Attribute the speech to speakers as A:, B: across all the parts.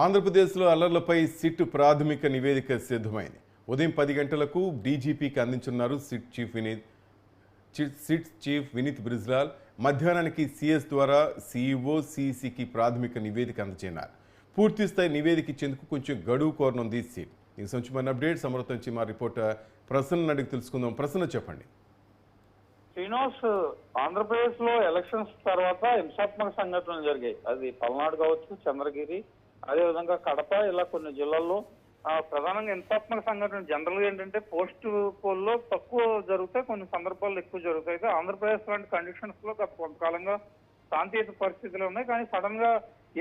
A: ఆంధ్రప్రదేశ్లో అల్లర్లపై సిట్ ప్రాథమిక నివేదిక సిద్ధమైంది. ఉదయం 10 గంటలకు డీజీపీకి అందించనున్నారు సిట్ చీఫ్ వినీత్ బ్రిజ్లాల్. మధ్యాహ్నానికి సీఎస్ ద్వారా సీఈఓ సీఈసీకి ప్రాథమిక నివేదిక అందజేయనున్నారు. పూర్తిస్థాయి నివేదిక ఇచ్చేందుకు కొంచెం గడువు కోరనుంది సిట్. దీనికి సంబంధించిన అప్డేట్స్ అమృత నుంచి మా రిపోర్టర్ ప్రసన్న అడిగి తెలుసుకుందాం. ప్రసన్న, చెప్పండి.
B: శ్రీనివాస్, ఆంధ్రప్రదేశ్ లో ఎలక్షన్స్ తర్వాత హింసాత్మక సంఘటనలు జరిగాయి. అది పల్నాడు కావచ్చు, చంద్రగిరి, అదేవిధంగా కడప, ఇలా కొన్ని జిల్లాల్లో ప్రధానంగా హింసాత్మక సంఘటనలు జనరల్ గా ఏంటంటే పోస్ట్ పోల్లో తక్కువ జరుగుతాయి, కొన్ని సందర్భాల్లో ఎక్కువ జరుగుతాయి. అయితే ఆంధ్రప్రదేశ్ లాంటి కండిషన్స్ లో గత కొంతకాలంగా శాంతియుత పరిస్థితులు ఉన్నాయి. కానీ సడన్ గా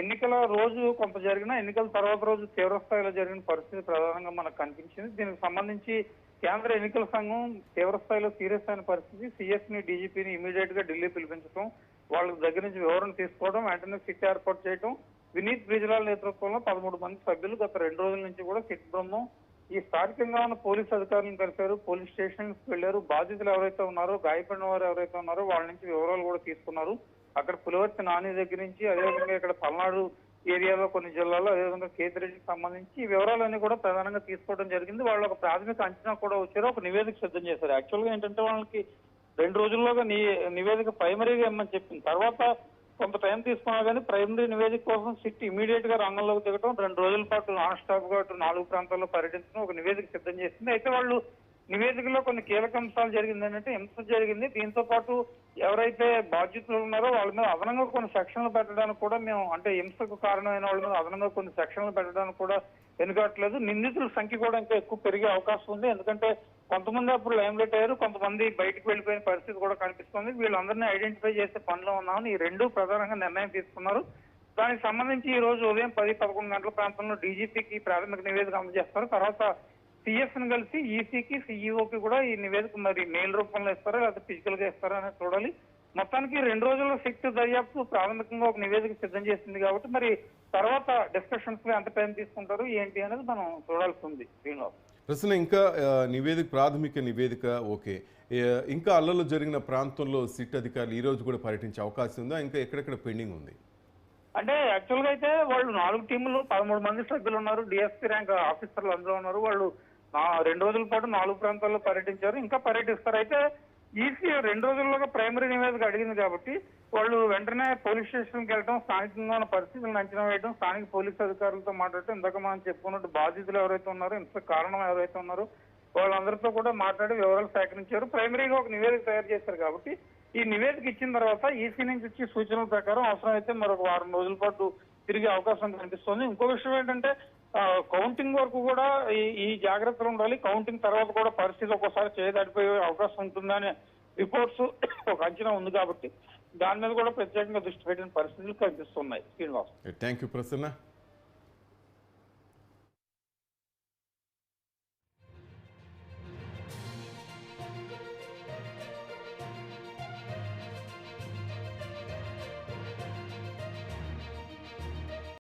B: ఎన్నికల రోజు కొంత జరిగిన, ఎన్నికల తర్వాత రోజు తీవ్ర స్థాయిలో జరిగిన పరిస్థితి ప్రధానంగా మనకు కనిపించింది. దీనికి సంబంధించి కేంద్ర ఎన్నికల సంఘం తీవ్ర స్థాయిలో సీరియస్ అయిన పరిస్థితి. సీఎస్ ని, డీజీపీని ఇమీడియట్ గా ఢిల్లీ పిలిపించడం, వాళ్ళ దగ్గర నుంచి వివరణ తీసుకోవడం, వెంటనే సిట్ ఏర్పాటు చేయడం. వినీత్ బ్రిజ్లాల్ నేతృత్వంలో 13 మంది సభ్యులు గత 2 రోజుల నుంచి కూడా సిట్ బృందం ఈ స్థానికంగా ఉన్న పోలీసు అధికారులను కలిశారు, పోలీస్ స్టేషన్స్ వెళ్లారు. బాధితులు ఎవరైతే ఉన్నారో, గాయపడిన వారు ఎవరైతే ఉన్నారో వాళ్ళ నుంచి వివరాలు కూడా తీసుకున్నారు. అక్కడ పులివర్తి నాని దగ్గర నుంచి, అదేవిధంగా ఇక్కడ పల్నాడు ఏరియాలో కొన్ని జిల్లాల్లో, అదేవిధంగా కేతిరెడ్డికి సంబంధించి ఈ వివరాలన్నీ కూడా ప్రధానంగా తీసుకోవడం జరిగింది. వాళ్ళు ఒక ప్రాథమిక అంచనా కూడా వచ్చారు, ఒక నివేదిక సిద్ధం చేశారు. యాక్చువల్ గా ఏంటంటే వాళ్ళకి 2 రోజుల్లోగా నివేదిక ప్రైమరీగా ఇమ్మని చెప్పింది. తర్వాత కొంత టైం తీసుకున్నా కానీ ప్రైమరీ నివేదిక కోసం సిట్ ఇమీడియట్ గా రంగంలోకి దిగడం, 2 రోజుల పాటు నాన్ స్టాప్ గా 4 ప్రాంతాల్లో పర్యటించడం, ఒక నివేదిక సిద్ధం చేసింది. అయితే వాళ్ళు నివేదికలో కొన్ని కీలక అంశాలు జరిగింది. ఏంటంటే హింస జరిగింది, దీంతో పాటు ఎవరైతే బాధ్యతలు ఉన్నారో వాళ్ళ మీద అదనంగా కొన్ని సెక్షన్లు పెట్టడానికి కూడా మేము, అంటే హింసకు కారణమైన వాళ్ళ మీద అదనంగా కొన్ని సెక్షన్లు పెట్టడానికి కూడా వెనుకట్లేదు. నిందితుల సంఖ్య కూడా ఇంకా ఎక్కువ పెరిగే అవకాశం ఉంది. ఎందుకంటే కొంతమంది అప్పుడు లైమ్లైట్ అయ్యారు, కొంతమంది బయటకు వెళ్ళిపోయిన పరిస్థితి కూడా కనిపిస్తుంది. వీళ్ళందరినీ ఐడెంటిఫై చేసే పనిలో ఉన్నామని ఈ 2 ప్రధానంగా నిర్ణయం తీసుకున్నారు. దానికి సంబంధించి ఈ రోజు ఉదయం 10-11 గంటల ప్రాంతంలో డీజీపీకి ప్రాథమిక నివేదిక అందజేస్తారు. తర్వాత సీఎస్ ని కలిసి ఈసీకి, సీఈఓకి కూడా ఈ నివేదిక మరి మెయిల్ రూపంలో ఇస్తారా లేకపోతే ఫిజికల్ గా ఇస్తారా అనేది చూడాలి. మొత్తానికి 2 రోజుల్లో సిట్ దర్యాప్తు ప్రాథమికంగా ఒక నివేదిక సిద్ధం చేసింది కాబట్టి మరి తర్వాత డిస్కషన్స్ లో ఎంత టైం తీసుకుంటారు ఏంటి అనేది మనం చూడాల్సి ఉంది. శ్రీనివాస్,
A: ప్రశ్న, ఇంకా ప్రాథమిక నివేదిక ఓకే, ఇంకా అల్లర్లు జరిగిన ప్రాంతంలో సిట్ అధికారులు ఈ రోజు కూడా పర్యటించే అవకాశం ఉందా? ఇంకా ఎక్కడెక్కడ పెండింగ్ ఉంది?
B: అంటే యాక్చువల్ గా అయితే వాళ్ళు 4 టీములు, 13 మంది సభ్యులు ఉన్నారు, డిఎస్పీ ర్యాంక్ ఆఫీసర్లు అందులో ఉన్నారు. వాళ్ళు 2 రోజుల పాటు 4 ప్రాంతాల్లో పర్యటించారు, ఇంకా పర్యటిస్తారు. అయితే ఈసీ 2 రోజుల్లోగా ప్రైమరీ నివేదిక అడిగింది కాబట్టి వాళ్ళు వెంటనే పోలీస్ స్టేషన్కి వెళ్ళడం, స్థానికంగా ఉన్న పరిస్థితులను అంచనా వేయడం, స్థానిక పోలీసు అధికారులతో మాట్లాడటం, ఇందాక మనం చెప్పుకున్నట్టు బాధితులు ఎవరైతే ఉన్నారో, ఇంతకు కారణం ఎవరైతే ఉన్నారో వాళ్ళందరితో కూడా మాట్లాడి వివరాలు సేకరించారు. ప్రైమరీగా ఒక నివేదిక తయారు చేశారు కాబట్టి ఈ నివేదిక ఇచ్చిన తర్వాత ఈసీ నుంచి వచ్చే సూచనల ప్రకారం అవసరమైతే మరొక 1 వారం రోజుల పాటు తిరిగే అవకాశం కనిపిస్తోంది. ఇంకో విషయం ఏంటంటే కౌంటింగ్ వరకు కూడా ఈ జాగ్రత్తలు ఉండాలి. కౌంటింగ్ తర్వాత కూడా పరిస్థితి ఒక్కోసారి చేయదాటిపోయే అవకాశం ఉంటుందనే రిపోర్ట్స్ ఒక అంచనా ఉంది కాబట్టి దాని మీద కూడా ప్రత్యేకంగా దృష్టి పెట్టిన పరిస్థితులు కనిపిస్తున్నాయి. Srinivas,
A: thank you Prasanna.